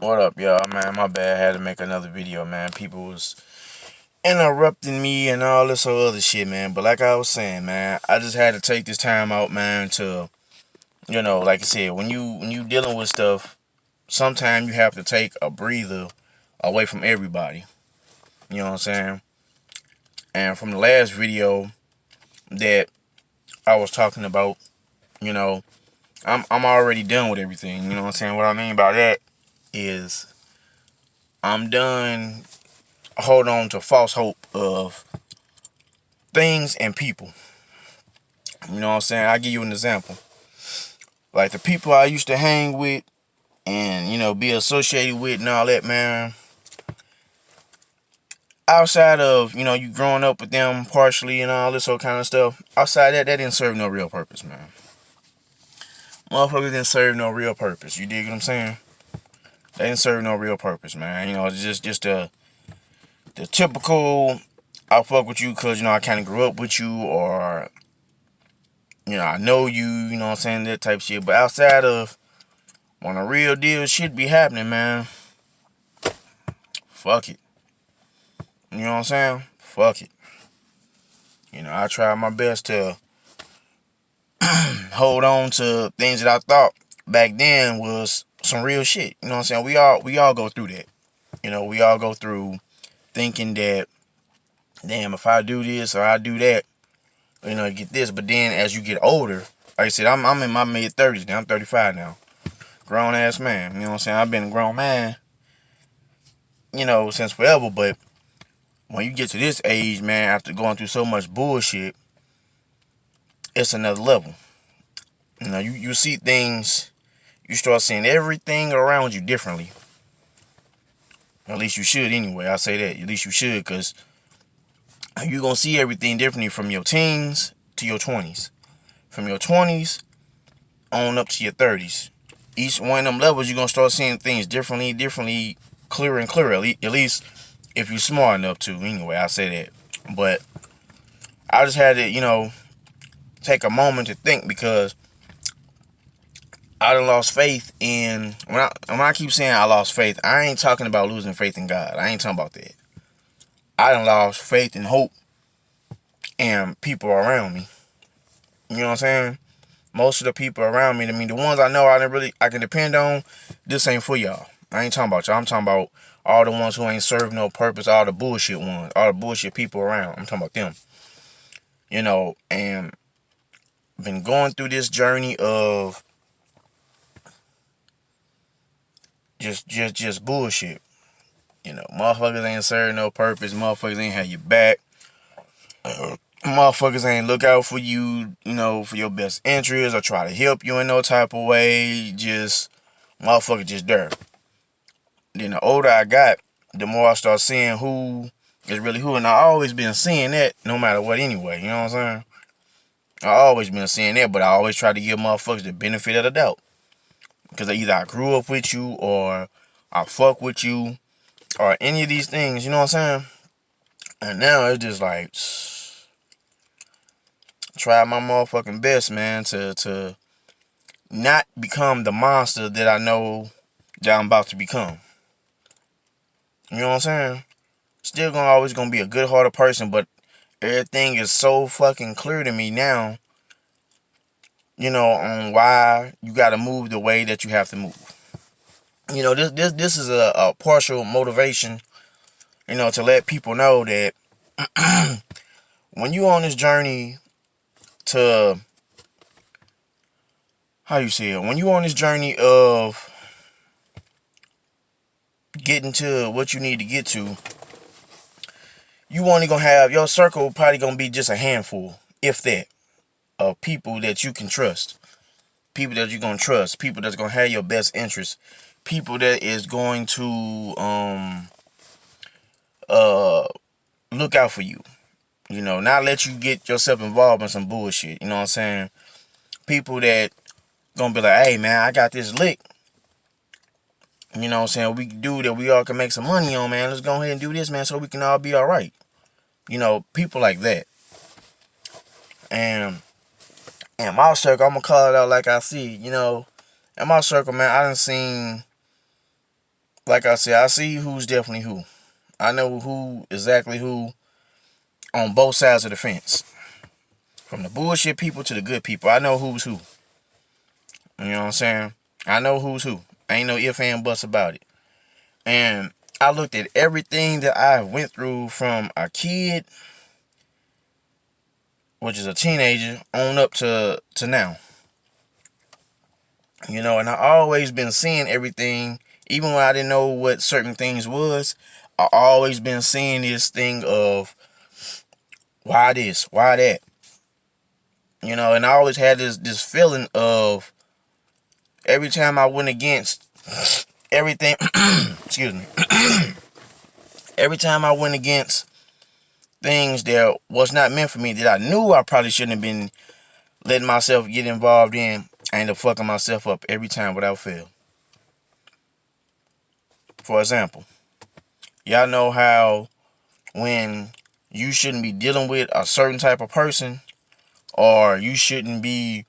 What up, y'all, man? My bad. I had to make another video, man. People was interrupting me and all this other shit, man. But like I was saying, man, I just had to take this time out, man, to, like I said, when you dealing with stuff, sometimes you have to take a breather away from everybody. You know what I'm saying? And from the last video that I was talking about, you know, I'm already done with everything. You know what I'm saying? What I mean by that is I'm done hold on to false hope of things and people. You know what I'm saying? I'll give you an example. Like the people I used to hang with and, be associated with and all that, man. Outside of, you growing up with them partially and all this sort of kind of stuff, outside that didn't serve no real purpose, man. Motherfuckers didn't serve no real purpose. You dig what I'm saying? They didn't serve no real purpose, man. It's just the typical, I fuck with you because, I kind of grew up with you, or, I know you, you know what I'm saying, that type of shit. But outside of when a real deal shit be happening, man, fuck it. You know what I'm saying? Fuck it. I tried my best to hold on to things that I thought back then was some real shit. You know what I'm saying? We all go through that. We all go through thinking that, damn, if I do this or I do that, get this. But then as you get older, like I said, I'm in my mid-30s now. I'm 35 now. Grown ass man. You know what I'm saying? I've been a grown man, since forever. But when you get to this age, man, after going through so much bullshit, it's another level. You see things, you start seeing everything around you differently. At least you should anyway. I say that. At least you should, because you're going to see everything differently from your teens to your 20s. From your 20s on up to your 30s. Each one of them levels, you're going to start seeing things differently, clearer and clearer. At least if you're smart enough to. Anyway, I say that. But I just had to, take a moment to think, because I done lost faith in, when I keep saying I lost faith, I ain't talking about losing faith in God. I ain't talking about that. I done lost faith and hope in people around me. You know what I'm saying? Most of the people around me, the ones I know I can depend on, this ain't for y'all. I ain't talking about y'all. I'm talking about all the ones who ain't served no purpose, all the bullshit ones, all the bullshit people around. I'm talking about them. And been going through this journey of just bullshit. Motherfuckers ain't serve no purpose. Motherfuckers ain't have your back. Motherfuckers ain't look out for you, for your best interest or try to help you in no type of way. Just, motherfuckers just dirt. Then the older I got, the more I start seeing who is really who. And I always been seeing that no matter what anyway. You know what I'm saying? I always been seeing that, but I always try to give motherfuckers the benefit of the doubt. Because either I grew up with you, or I fuck with you, or any of these things, you know what I'm saying? And now it's just like, try my motherfucking best, man, to not become the monster that I know that I'm about to become. You know what I'm saying? Still always gonna be a good-hearted person, but everything is so fucking clear to me now, on why you gotta move the way that you have to move. This is a partial motivation, to let people know that when you on this journey to, how you say it, when you on this journey of getting to what you need to get to, you only gonna have, your circle probably gonna be just a handful, if that, of people that you can trust. People that you're gonna trust. People that's gonna have your best interest. People that is going to look out for you. Not let you get yourself involved in some bullshit. You know what I'm saying? People that gonna be like, hey man, I got this lick. You know what I'm saying? We can do that, we all can make some money on, man. Let's go ahead and do this, man, so we can all be alright. People like that. And in my circle, I'm gonna call it out like I see, in my circle, man, I done seen like I said, I see who's definitely who. I know who exactly who on both sides of the fence. From the bullshit people to the good people. I know who's who. You know what I'm saying? I know who's who. Ain't no if and buts about it. And I looked at everything that I went through from a kid, which is a teenager, on up to now. You know, and I always been seeing everything, even when I didn't know what certain things was. I always been seeing this thing of why this, why that. You know, and I always had this feeling of every time I went against everything, excuse me, every time I went against things that was not meant for me, that I knew I probably shouldn't have been letting myself get involved in, I end up fucking myself up every time without fail. For example, y'all know how when you shouldn't be dealing with a certain type of person, or you shouldn't be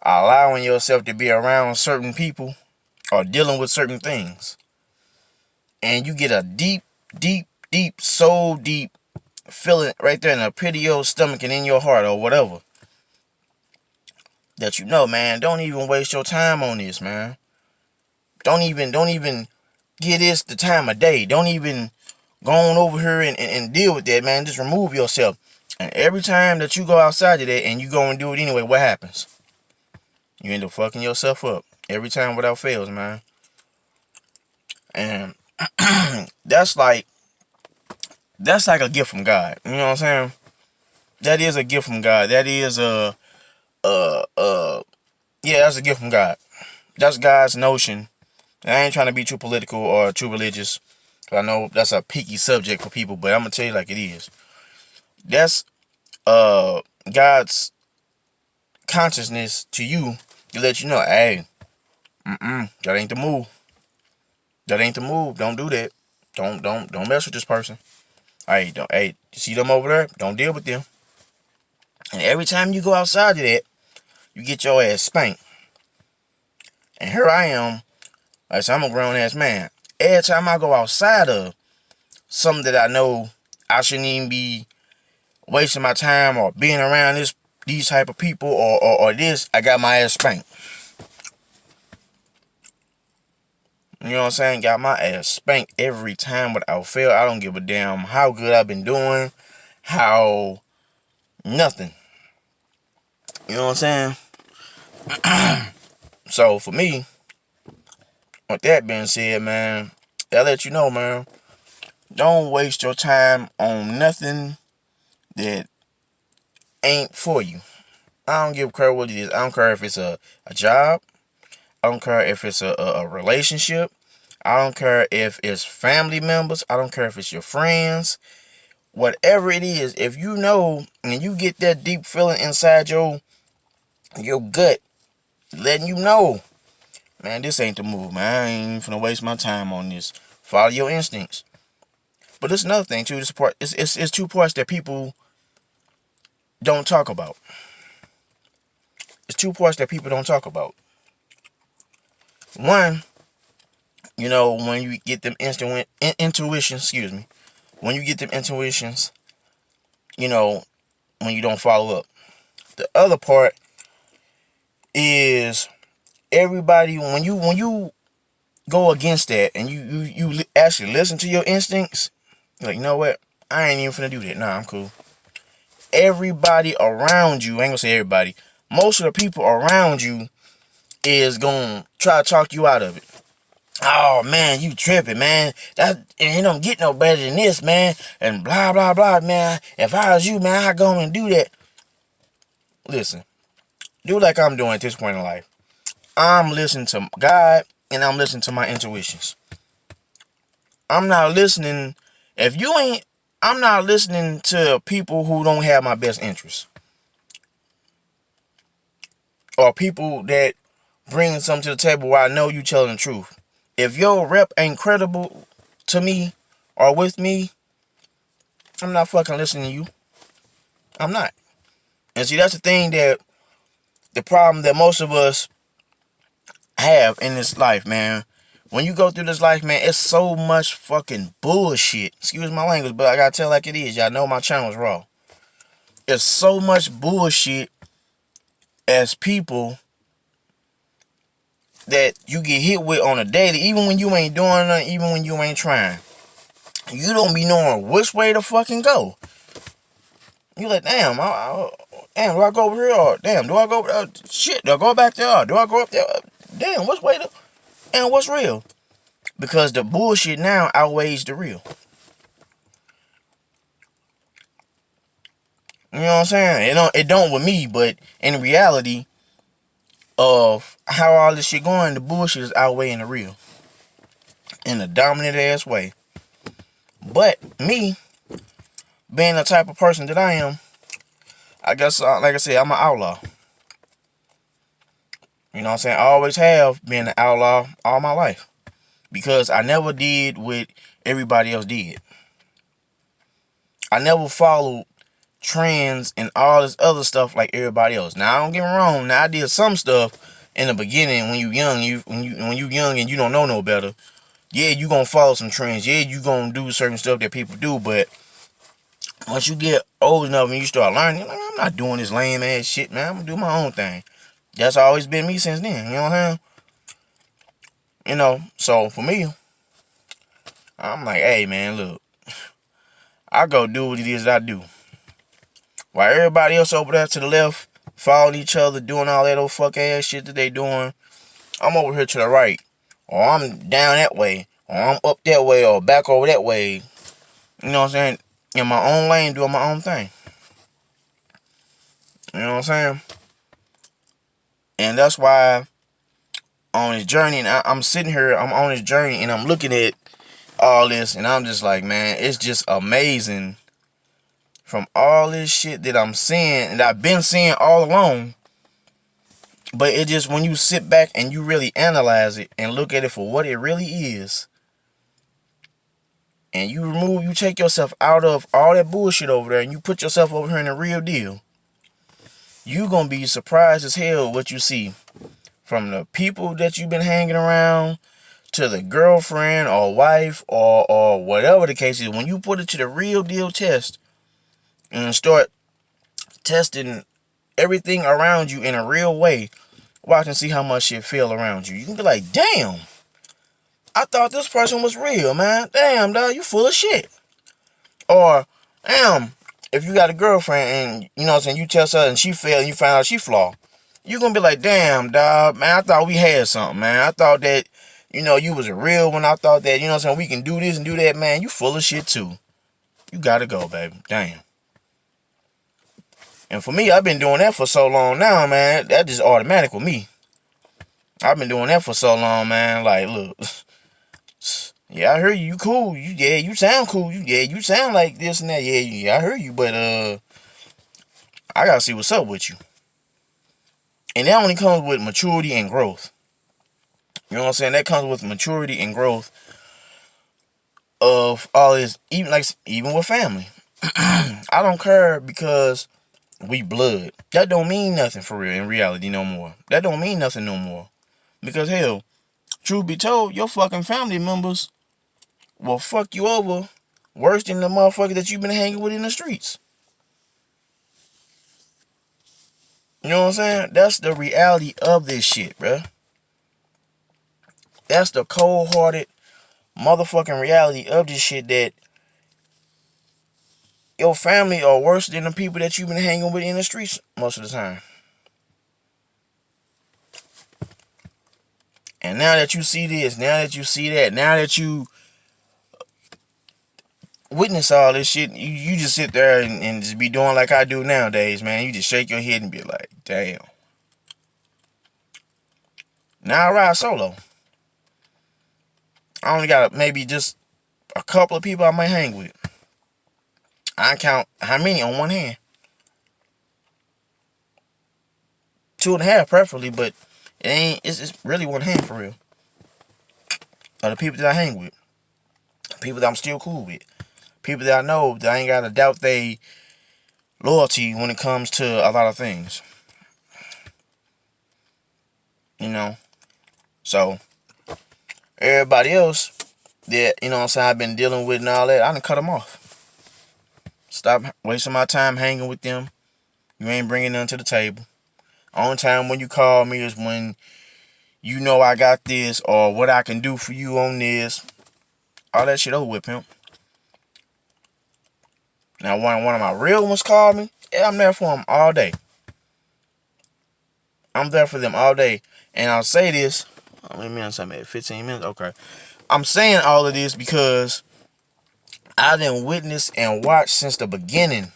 allowing yourself to be around certain people or dealing with certain things, and you get a deep, deep, deep, so deep feeling right there in the pit of your stomach and in your heart or whatever, that you know, man, don't even waste your time on this, man. Don't even give this the time of day. Don't even go on over here and deal with that, man. Just remove yourself. And every time that you go outside of that and you go and do it anyway, what happens? You end up fucking yourself up. Every time without fails, man. And that's like a gift from God. You know what I'm saying? That is a gift from God. That is yeah, that's a gift from God. That's God's notion. And I ain't trying to be too political or too religious. I know that's a picky subject for people, but I'm gonna tell you like it is. That's God's consciousness to you to let you know, hey, that ain't the move. That ain't the move. Don't do that. Don't mess with this person. Hey, you see them over there? Don't deal with them. And every time you go outside of that, you get your ass spanked. And here I am, like I'm a grown ass man. Every time I go outside of something that I know I shouldn't even be wasting my time or being around these type of people or this, I got my ass spanked. You know what I'm saying? Got my ass spanked every time without fail. I don't give a damn how good I've been doing, how nothing. You know what I'm saying? So for me, with that being said, man, I let you know, man, don't waste your time on nothing that ain't for you. I don't give a care what it is. I don't care if it's a job. I don't care if it's a relationship. I don't care if it's family members. I don't care if it's your friends. Whatever it is, if you know and you get that deep feeling inside your gut, letting you know, man, this ain't the move, man. I ain't finna waste my time on this. Follow your instincts. But there's another thing too. This part, it's two parts that people don't talk about. It's two parts that people don't talk about. One, you know, when you get them intuitions, excuse me, when you get them intuitions, you know, when you don't follow up. The other part is everybody when you go against that and you actually listen to your instincts, like, you know what? I ain't even finna do that. Nah, I'm cool. Everybody around you, I ain't gonna say everybody, most of the people around you is gonna try to talk you out of it. Oh man, you tripping, man. That it don't get no better than this, man. And blah blah blah, man. If I was you, man, I'd go and do that. Listen, do like I'm doing at this point in life. I'm listening to God and I'm listening to my intuitions. I'm not listening. If you ain't, I'm not listening to people who don't have my best interests. Or people that bring something to the table where I know you telling the truth. If your rep ain't credible to me or with me, I'm not fucking listening to you. I'm not. And see, that's the thing the problem that most of us have in this life, man. When you go through this life, man, it's so much fucking bullshit. Excuse my language, but I gotta tell like it is. Y'all know my channel's raw. It's so much bullshit as people that you get hit with on a daily, even when you ain't doing nothing, even when you ain't trying. You don't be knowing which way to fucking go. You like, damn, damn, do I go over here? Or damn, do I go shit, do I go back there? Or do I go up there? Damn, which way to, and what's real? Because the bullshit now outweighs the real. You know what I'm saying? It don't with me, but in reality of how all this shit going, the bullshit is outweighing the real. In a dominant ass way. But me, being the type of person that I am, I guess, like I said, I'm an outlaw. You know what I'm saying? I always have been an outlaw all my life. Because I never did what everybody else did. I never followed trends and all this other stuff like everybody else. Now, don't get me wrong. Now, I did some stuff in the beginning when you young. When you young and you don't know no better. Yeah, you gonna follow some trends. Yeah, you gonna do certain stuff that people do. But once you get old enough and you start learning, like, I'm not doing this lame ass shit, man. I'm gonna do my own thing. That's always been me since then. You know what I'm saying? You know, so for me, I'm like, hey, man, look. I go do what it is that I do. While everybody else over there to the left, following each other, doing all that old fuck ass shit that they doing, I'm over here to the right. Or I'm down that way. Or I'm up that way or back over that way. You know what I'm saying? In my own lane, doing my own thing. You know what I'm saying? And that's why on this journey, and I'm sitting here, I'm on this journey, and I'm looking at all this, and I'm just like, man, it's just amazing from all this shit that I'm seeing, and I've been seeing all along. But it just, when you sit back and you really analyze it and look at it for what it really is, and you take yourself out of all that bullshit over there, and you put yourself over here in the real deal, you gonna be surprised as hell what you see. From the people that you've been hanging around, to the girlfriend or wife or whatever the case is, when you put it to the real deal test and start testing everything around you in a real way, watch and see how much shit feel around you. You can be like, damn, I thought this person was real, man. Damn, dog, you full of shit. Or, damn, if you got a girlfriend and, you know what I'm saying, you test her and she failed and you find out she flawed, you gonna be like, damn, dog, man, I thought we had something, man. I thought that, you know, you was a real one. I thought that, you know what I'm saying, we can do this and do that, man. You full of shit too. You gotta go, baby. Damn. And for me, I've been doing that for so long now, man. That just automatic with me. I've been doing that for so long, man. Like, look. Yeah, I heard you. You cool. You sound cool. You sound like this and that. Yeah, I heard you. But, I gotta see what's up with you. And that only comes with maturity and growth. You know what I'm saying? That comes with maturity and growth of all this, even with family. I don't care because we blood. That don't mean nothing for real in reality no more. That don't mean nothing no more. Because hell, truth be told, your fucking family members will fuck you over worse than the motherfucker that you've been hanging with in the streets. You know what I'm saying? That's the reality of this shit, bruh. That's the cold-hearted motherfucking reality of this shit, that your family are worse than the people that you've been hanging with in the streets most of the time. And now that you see this, now that you see that, now that you witness all this shit, you just sit there and just be doing like I do nowadays, man. You just shake your head and be like, damn. Now I ride solo. I only got maybe just a couple of people I might hang with. I count how many on one hand. 2.5 preferably, but it's really one hand for real. Are the people that I hang with. People that I'm still cool with. People that I know that I ain't gotta doubt they loyalty when it comes to a lot of things. You know? So, Everybody else that, you know what I'm saying, I've been dealing with and all that, I done cut them off. Stop wasting my time hanging with them. You ain't bringing none to the table. Only time when you call me is when you know I got this or what I can do for you on this. All that shit over with, pimp. Now, when one of my real ones call me, yeah, I'm there for them all day. I'm there for them all day. And I'll say this. Let me minutes I'm at 15 minutes. Okay. I'm saying all of this because I done witnessed and watched since the beginning.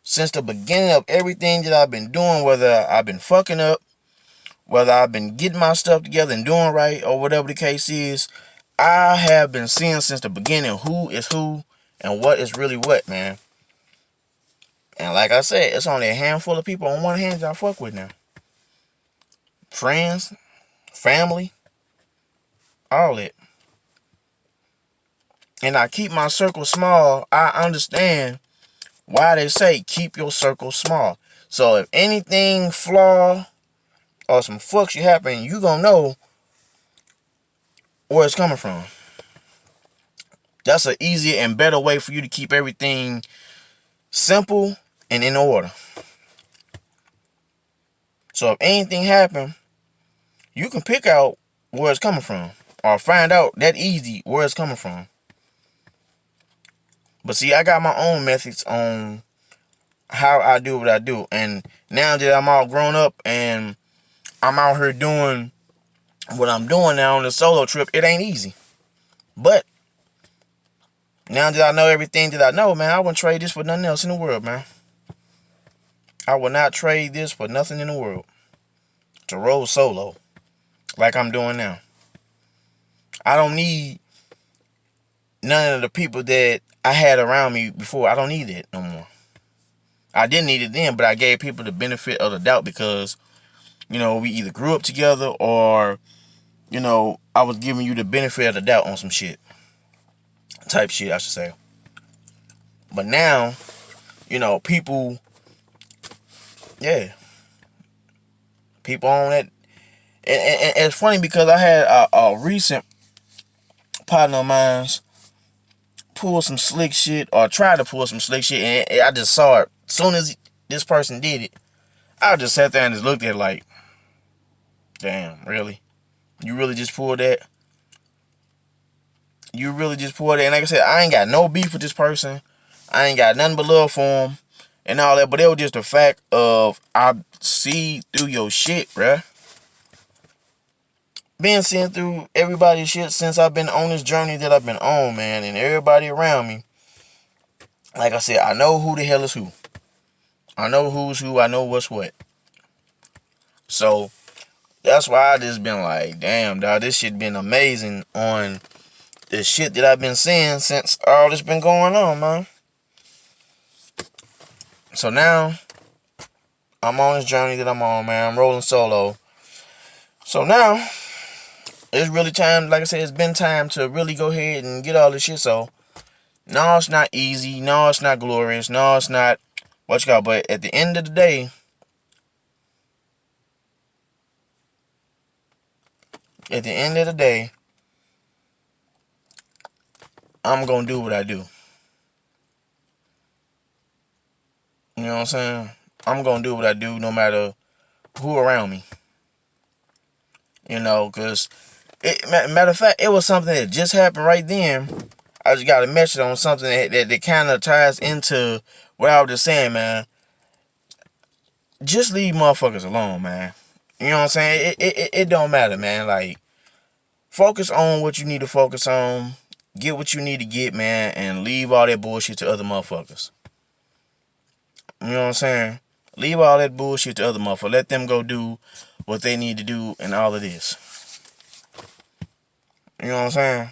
Since the beginning of everything that I've been doing, whether I've been fucking up, whether I've been getting my stuff together and doing right, or whatever the case is, I have been seeing since the beginning who is who and what is really what, man. And like I said, it's only a handful of people on one hand that I fuck with now. Friends, family, all that. And I keep my circle small. I understand why they say keep your circle small. So if anything flaw or some fuck shit happen, you gonna know where it's coming from. That's an easier and better way for you to keep everything simple and in order. So if anything happen, you can pick out where it's coming from or find out that easy where it's coming from. But see, I got my own methods on how I do what I do. And now that I'm all grown up and I'm out here doing what I'm doing now on the solo trip, it ain't easy. But now that I know everything that I know, man, I wouldn't trade this for nothing else in the world, man. I would not trade this for nothing in the world. To roll solo like I'm doing now. I don't need none of the people that I had around me before. I don't need it no more. I didn't need it then, but I gave people the benefit of the doubt because, you know, we either grew up together or, you know, I was giving you the benefit of the doubt on some shit. Type shit, I should say. But now, you know, people, yeah. People on that. And it's funny because I had a recent partner of mine's pull some slick shit or try to pull some slick shit, and I just saw it. As soon as this person did it, I just sat there and just looked at it like, damn, really? You really just pulled that? You really just pulled that? And like I said, I ain't got no beef with this person. I ain't got nothing but love for him and all that. But it was just the fact of I see through your shit, bruh. Been seeing through everybody's shit since I've been on this journey that I've been on, man. And everybody around me. Like I said, I know who the hell is who. I know who's who. I know what's what. So that's why I just been like, damn, dog, this shit been amazing on the shit that I've been seeing since all this been going on, man. So now I'm on this journey that I'm on, man. I'm rolling solo. So now it's really time, like I said, it's been time to really go ahead and get all this shit. So no, it's not easy. No, it's not glorious. No, it's not what you call. But at the end of the day, I'm gonna do what I do. You know what I'm saying? I'm gonna do what I do no matter who around me. You know, because matter of fact, it was something that just happened right then. I just got a message on something that kind of ties into what I was just saying, man. Just leave motherfuckers alone, man. You know what I'm saying? It don't matter, man. Like, focus on what you need to focus on. Get what you need to get, man. And leave all that bullshit to other motherfuckers. You know what I'm saying? Leave all that bullshit to other motherfuckers. Let them go do what they need to do and all of this. You know what I'm saying?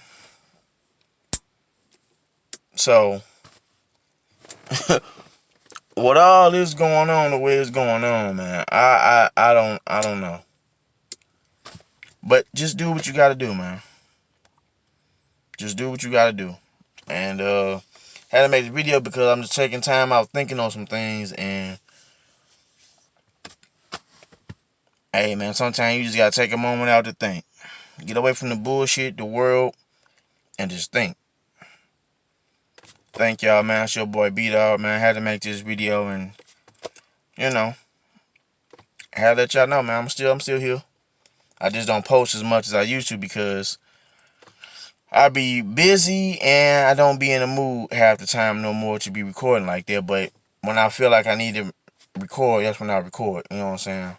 So, with all this going on the way it's going on, man, I don't know. But just do what you gotta do, man. Just do what you gotta do. And had to make the video because I'm just taking time out thinking on some things. And hey, man, sometimes you just gotta take a moment out to think. Get away from the bullshit, the world, and just think. Thank y'all, man. It's your boy B-Dog, man. I had to make this video and, you know, I had to let y'all know, man. I'm still here. I just don't post as much as I used to because I be busy and I don't be in the mood half the time no more to be recording like that. But when I feel like I need to record, that's when I record. You know what I'm saying?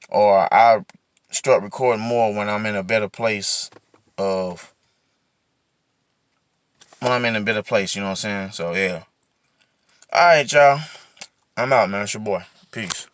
Or I start recording more when I'm in a better place of you know what I'm saying? So yeah. Alright, y'all. I'm out, man. It's your boy. Peace.